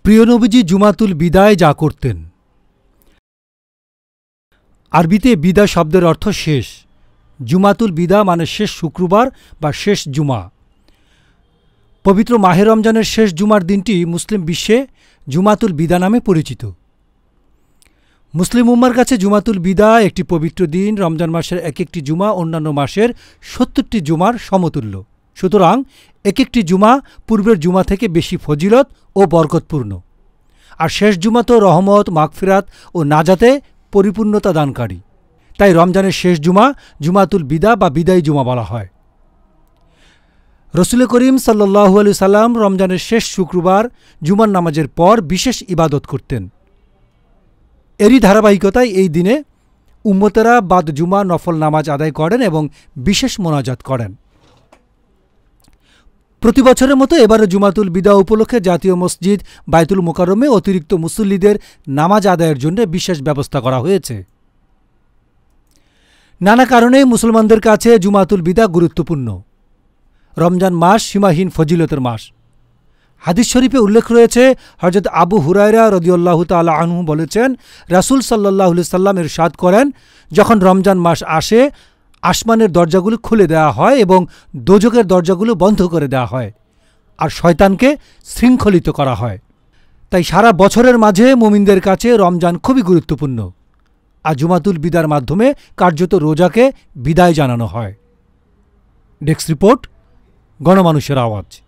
প্রিয় নবীজি জুমাতুল বিদায় যা করতেন। আরবিতে বিদা শব্দের অর্থ শেষ। জুমাতুল বিদা মানে শেষ শুক্রবার বা শেষ জুমা। পবিত্র মাহে রমজানের শেষ জুমার দিনটি মুসলিম বিশ্বে জুমাতুল বিদা নামে পরিচিত। মুসলিম উম্মার কাছে জুমাতুল বিদা একটি পবিত্র দিন। রমজান মাসের এক একটি জুমা অন্যান্য মাসের ৭০টি জুমার সমতুল্য। সুতরাং এক একটি জুমা পূর্বের জুমা থেকে বেশি ফজিলত ও বরকতপূর্ণ। আর শেষ জুমা তো রহমত, মাগফিরাত ও নাজাতে পরিপূর্ণতা দানকারী। তাই রমজানের শেষ জুমা জুমাতুল বিদা বা বিদায়ী জুমা বলা হয়। রসুল করিম সাল্লাল্লাহু আলাইহি সাল্লাম রমজানের শেষ শুক্রবার জুমার নামাজের পর বিশেষ ইবাদত করতেন। এরই ধারাবাহিকতায় এই দিনে উম্মতেরা বাদ জুমা নফল নামাজ আদায় করেন এবং বিশেষ মোনাজাত করেন। প্রতি বছরের মতো এবারে জুমাতুল বিদা উপলক্ষে জাতীয় মসজিদ বায়তুল মোকাররমে অতিরিক্ত মুসল্লিদের নামাজ আদায়ের জন্য বিশেষ ব্যবস্থা করা হয়েছে। নানা কারণে মুসলমানদের কাছে জুমাতুল বিদা গুরুত্বপূর্ণ। রমজান মাস সীমাহীন ফজিলতের মাস। হাদিস শরীফে উল্লেখ রয়েছে, হযরত আবু হুরায়রা রাদিয়াল্লাহু তাআলা আনহু বলেছেন, রাসূল সাল্লাল্লাহু আলাইহি সাল্লাম ইরশাদ করেন, যখন রমজান মাস আসে আসমানের দরজাগুলো খুলে দেওয়া হয় এবং দোজখের দরজাগুলো বন্ধ করে দেওয়া হয় আর শয়তানকে শৃঙ্খলিত করা হয়। তাই সারা বছরের মাঝে মুমিনদের কাছে রমজান খুবই গুরুত্বপূর্ণ। আর জুমাতুল বিদার মাধ্যমে কার্যত রোজাকে বিদায় জানানো হয়। ডেস্ক রিপোর্ট, গণমানুষের আওয়াজ।